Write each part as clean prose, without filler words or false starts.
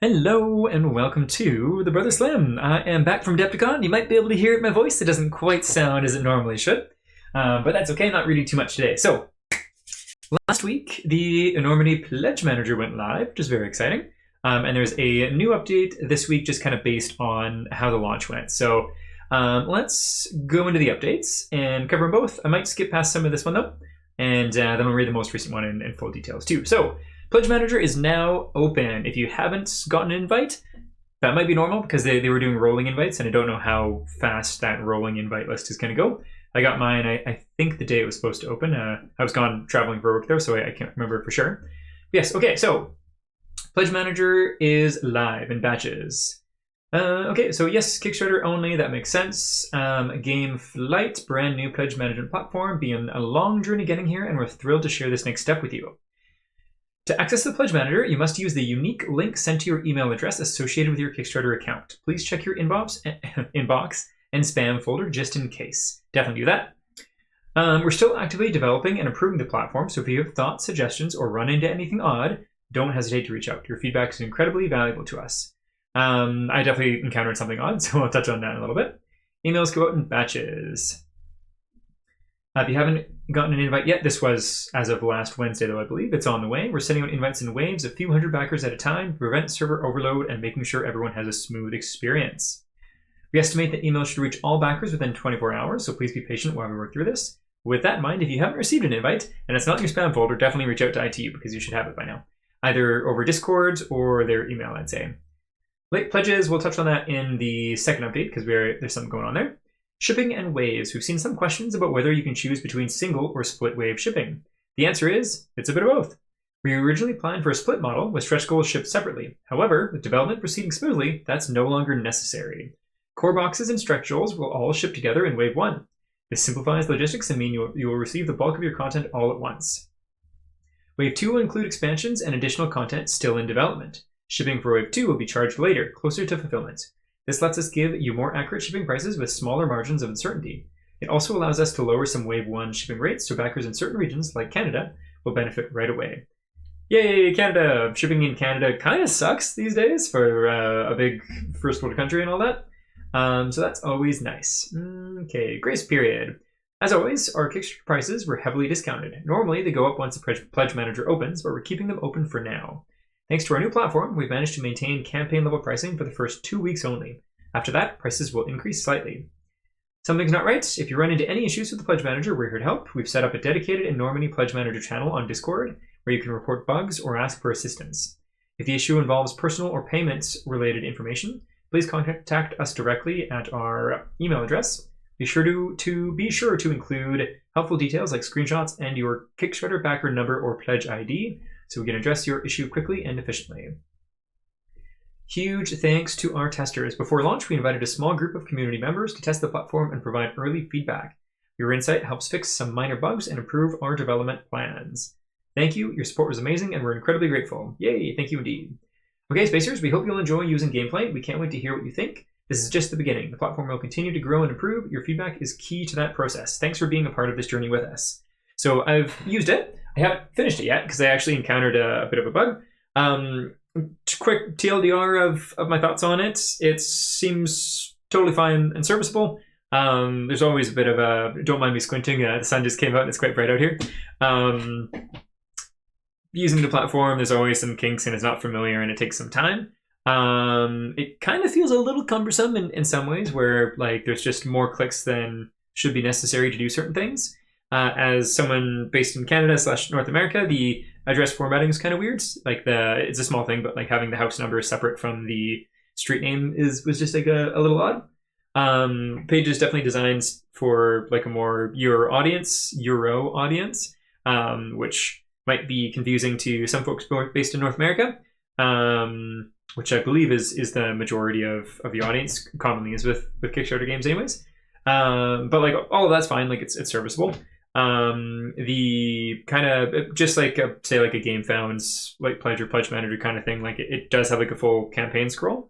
Hello and welcome to the Brother Slim. I am back from Adepticon. You might be able to hear it in my voice. It doesn't quite sound as it normally should, but that's okay. Not reading too much today. So, last week, the Enormity Pledge Manager went live, which is very exciting. And there's a new update this week just kind of based on how the launch went. So, let's go into the updates and cover them both. I might skip past some of this one, though, and then we'll read the most recent one in full details, too. So, Pledge Manager is now open. If you haven't gotten an invite, that might be normal because they were doing rolling invites, and I don't know how fast that rolling invite list is going to go. I got mine, I think the day it was supposed to open. I was gone traveling for work though, so I can't remember for sure. Yes, okay, so Pledge Manager is live in batches. Okay, so yes, Kickstarter only, that makes sense. Gameflight, brand new pledge management platform, been a long journey getting here, and we're thrilled to share this next step with you. To access the Pledge Manager, you must use the unique link sent to your email address associated with your Kickstarter account. Please check your inbox and spam folder just in case. Definitely do that. We're still actively developing and improving the platform, so if you have thoughts, suggestions, or run into anything odd, don't hesitate to reach out. Your feedback is incredibly valuable to us. I definitely encountered something odd, so I'll touch on that in a little bit. Emails go out in batches. If you haven't gotten an invite yet, this was as of last Wednesday, though I believe. It's on the way. We're sending out invites in waves, a few hundred backers at a time, to prevent server overload and making sure everyone has a smooth experience. We estimate that emails should reach all backers within 24 hours, so please be patient while we work through this. With that in mind, if you haven't received an invite and it's not in your spam folder, definitely reach out to ITU because you should have it by now. Either over Discord or their email, I'd say. Late pledges, we'll touch on that in the second update because there's something going on there. Shipping and waves. We've seen some questions about whether you can choose between single or split wave shipping. The answer is, it's a bit of both. We originally planned for a split model with stretch goals shipped separately. However, with development proceeding smoothly, that's no longer necessary. Core boxes and stretch goals will all ship together in wave 1. This simplifies logistics and means you will receive the bulk of your content all at once. Wave 2 will include expansions and additional content still in development. Shipping for wave 2 will be charged later, closer to fulfillment. This lets us give you more accurate shipping prices with smaller margins of uncertainty. It also allows us to lower some Wave 1 shipping rates so backers in certain regions, like Canada, will benefit right away. Yay, Canada! Shipping in Canada kind of sucks these days for a big first world country and all that. So that's always nice. Okay, grace period. As always, our Kickstarter prices were heavily discounted. Normally, they go up once the Pledge Manager opens, but we're keeping them open for now. Thanks to our new platform, we've managed to maintain campaign level pricing for the first 2 weeks only. After that, prices will increase slightly. Something's not right. If you run into any issues with the Pledge Manager, we're here to help. We've set up a dedicated Enormity Pledge Manager channel on Discord where you can report bugs or ask for assistance. If the issue involves personal or payments related information, please contact us directly at our email address. Be sure to include helpful details like screenshots and your Kickstarter backer number or pledge ID, so we can address your issue quickly and efficiently. Huge thanks to our testers. Before launch, we invited a small group of community members to test the platform and provide early feedback. Your insight helps fix some minor bugs and improve our development plans. Thank you, your support was amazing, and we're incredibly grateful. Yay, thank you indeed. Okay, Spacers, we hope you'll enjoy using Gameplay. We can't wait to hear what you think. This is just the beginning. The platform will continue to grow and improve. Your feedback is key to that process. Thanks for being a part of this journey with us. So I've used it. I haven't finished it yet because I actually encountered a bit of a bug. Quick TLDR of my thoughts on it. It seems totally fine and serviceable. There's always a bit of a, don't mind me squinting, the sun just came out and it's quite bright out here. Using the platform, there's always some kinks and it's not familiar and it takes some time. It kind of feels a little cumbersome in some ways where like there's just more clicks than should be necessary to do certain things. As someone based in Canada / North America, the address formatting is kind of weird. Like it's a small thing, but like having the house number separate from the street name was just like a little odd. Page is definitely designed for like a more Euro audience, which might be confusing to some folks based in North America, which I believe is the majority of the audience, commonly is with Kickstarter games anyways. But like all of that's fine, like it's serviceable. The kind of just like say like a Game Found's like Pledge Manager kind of thing, like it does have like a full campaign scroll.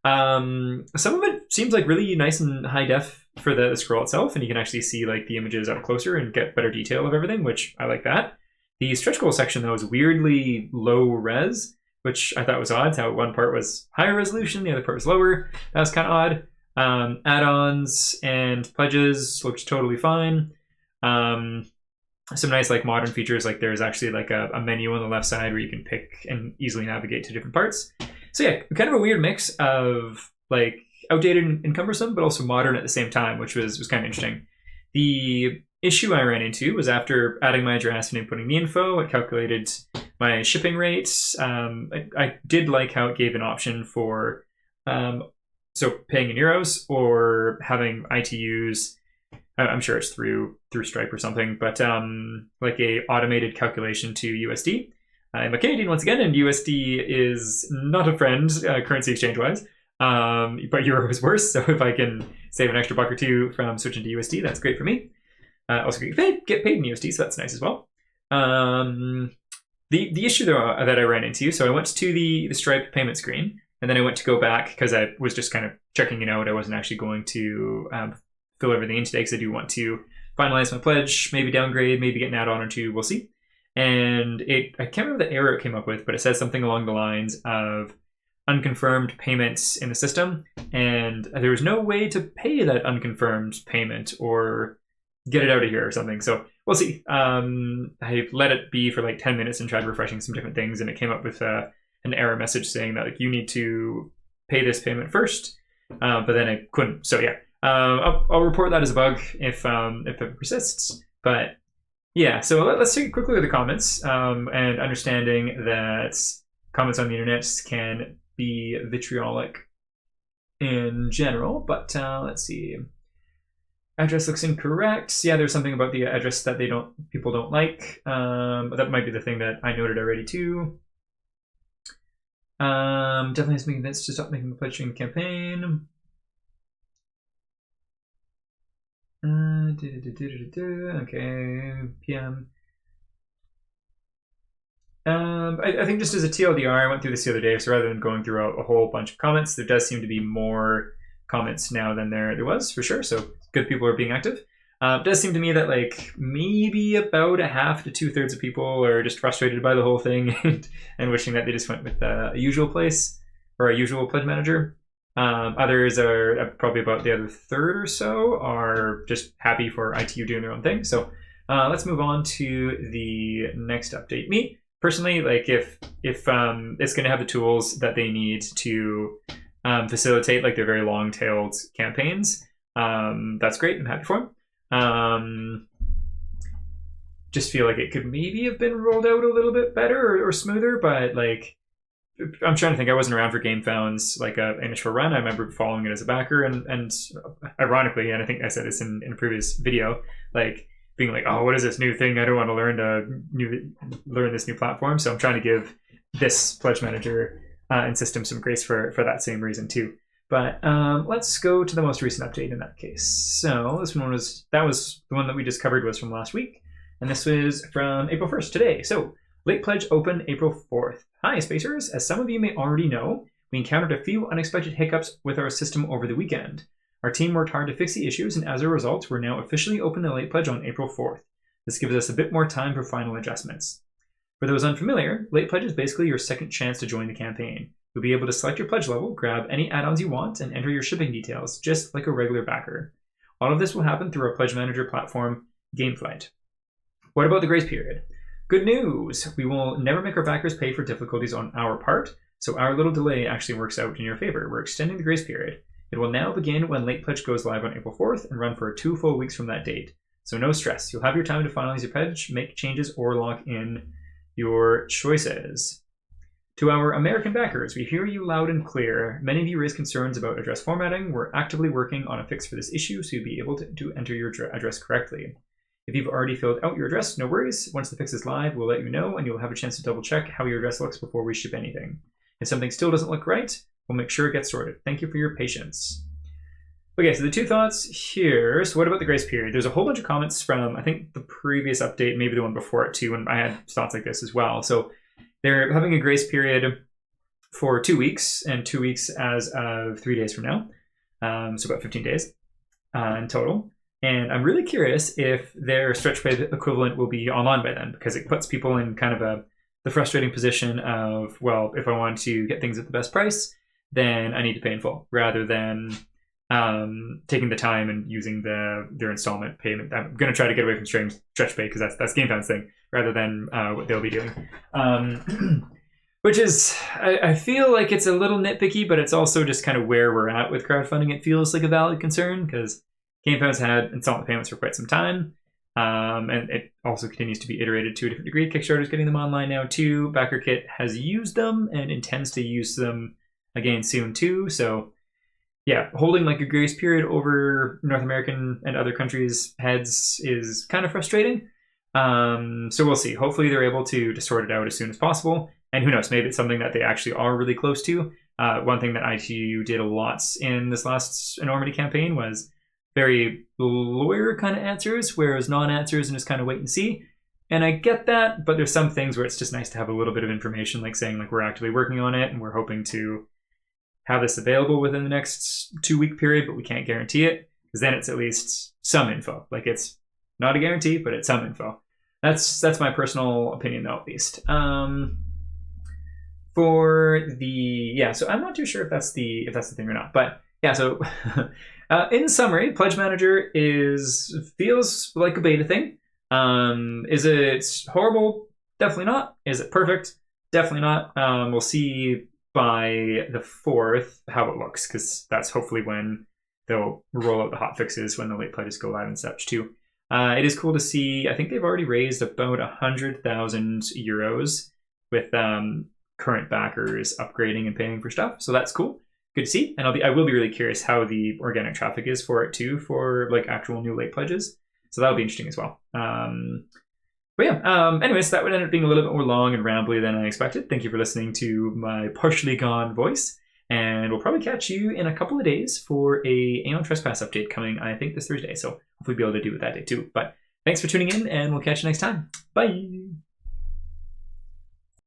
Some of it seems like really nice and high def for the scroll itself, and you can actually see like the images up closer and get better detail of everything, which I like that. The stretch goal section though is weirdly low res. which I thought was odd. How one part was higher resolution, the other part was lower. That was kind of odd. Add-ons and pledges looked totally fine. Some nice like modern features, like there's actually like a menu on the left side where you can pick and easily navigate to different parts. So yeah, kind of a weird mix of like outdated and cumbersome, but also modern at the same time, which was kind of interesting. The issue I ran into was after adding my address and inputting the info, it calculated my shipping rates. I did like how it gave an option for so paying in euros or having ITUs. I'm sure it's through Stripe or something, but like a automated calculation to USD. I'm a Canadian once again, and USD is not a friend currency exchange wise, but euro is worse. So if I can save an extra buck or two from switching to USD, that's great for me. Also get paid in USD, so that's nice as well. The issue though that I ran into, so I went to the Stripe payment screen, and then I went to go back because I was just kind of checking it out. I wasn't actually going to fill everything in today because I do want to finalize my pledge, maybe downgrade, maybe get an add-on or two, we'll see. And I can't remember the error it came up with, but it says something along the lines of unconfirmed payments in the system, and there was no way to pay that unconfirmed payment or get it out of here or something. So we'll see. I let it be for like 10 minutes and tried refreshing some different things, and it came up with an error message saying that like you need to pay this payment first, but then I couldn't. So yeah, I'll report that as a bug if it persists. But yeah, so let's take a quick look at the comments and understanding that comments on the internet can be vitriolic in general. But let's see. Address looks incorrect. Yeah, there's something about the address that people don't like. But that might be the thing that I noted already too. Definitely has to be convinced to stop making the pledge during the campaign. Okay, PM. I think just as a TLDR, I went through this the other day, so rather than going through a whole bunch of comments, there does seem to be more comments now than there was, for sure, so good people are being active. It does seem to me that like maybe about a half to 2/3 of people are just frustrated by the whole thing and wishing that they just went with a usual place or a usual pledge manager. Others are probably about the other third or so are just happy for ITU doing their own thing. So let's move on to the next update. Me personally, like if it's going to have the tools that they need to facilitate like their very long-tailed campaigns, that's great. I'm happy for them. Just feel like it could maybe have been rolled out a little bit better or smoother, but like I'm trying to think. I wasn't around for GameFound's like initial run. I remember following it as a backer, and ironically, and I think I said this in a previous video, like being like, oh, what is this new thing? I don't want to learn this new platform. So I'm trying to give this pledge manager and system some grace for that same reason too. But let's go to the most recent update in that case. So this one was the one that we just covered was from last week, and this was from April 1st today. So late pledge open April 4th. Hi Spacers, as some of you may already know, we encountered a few unexpected hiccups with our system over the weekend. Our team worked hard to fix the issues, and as a result, we're now officially open the late pledge on April 4th. This gives us a bit more time for final adjustments. For those unfamiliar, late pledge is basically your second chance to join the campaign. You'll be able to select your pledge level, grab any add-ons you want, and enter your shipping details, just like a regular backer. All of this will happen through our pledge manager platform, Gameflight. What about the grace period? Good news! We will never make our backers pay for difficulties on our part, so our little delay actually works out in your favor. We're extending the grace period. It will now begin when late pledge goes live on April 4th and run for 2 full weeks from that date. So no stress. You'll have your time to finalize your pledge, make changes, or lock in your choices. To our American backers, we hear you loud and clear. Many of you raise concerns about address formatting. We're actively working on a fix for this issue so you'll be able to enter your address correctly. If you've already filled out your address, no worries. Once the fix is live, we'll let you know, and you'll have a chance to double check how your address looks before we ship anything. If something still doesn't look right, we'll make sure it gets sorted. Thank you for your patience. Okay, so the two thoughts here. So what about the grace period? There's a whole bunch of comments from, I think, the previous update, maybe the one before it too, and I had thoughts like this as well. So they're having a grace period for 2 weeks, and 2 weeks as of 3 days from now. So about 15 days in total. And I'm really curious if their stretch pay equivalent will be online by then, because it puts people in kind of the frustrating position of, well, if I want to get things at the best price, then I need to pay in full rather than taking the time and using their installment payment. I'm going to try to get away from stretch pay because that's GameFound's thing rather than what they'll be doing. Which is, I feel like it's a little nitpicky, but it's also just kind of where we're at with crowdfunding. It feels like a valid concern because GameFound's had installment payments for quite some time. And it also continues to be iterated to a different degree. Kickstarter's getting them online now too. BackerKit has used them and intends to use them again soon too. So yeah, holding like a grace period over North American and other countries' heads is kind of frustrating. So we'll see. Hopefully they're able to sort it out as soon as possible. And who knows, maybe it's something that they actually are really close to. One thing that ITU did a lot in this last enormity campaign was very lawyer kind of answers, whereas non-answers and just kind of wait and see. And I get that, but there's some things where it's just nice to have a little bit of information, like saying like we're actively working on it and we're hoping to have this available within the next 2-week period, but we can't guarantee it, because then it's at least some info. Like it's not a guarantee, but it's some info. That's my personal opinion though, at least. So I'm not too sure if that's the thing or not, but yeah, so in summary, Pledge Manager feels like a beta thing. Is it horrible? Definitely not. Is it perfect? Definitely not. We'll see by the 4th how it looks, because that's hopefully when they'll roll out the hot fixes when the late pledges go live and such too. It is cool to see. I think they've already raised about 100,000 euros with current backers upgrading and paying for stuff. So that's cool. Good to see. And I will be really curious how the organic traffic is for it too, for like actual new late pledges. So that'll be interesting as well. But yeah, anyways, that would end up being a little bit more long and rambly than I expected. Thank you for listening to my partially gone voice. And we'll probably catch you in a couple of days for a Aeon Trespass update coming, I think, this Thursday. So hopefully be able to do it that day too. But thanks for tuning in, and we'll catch you next time. Bye.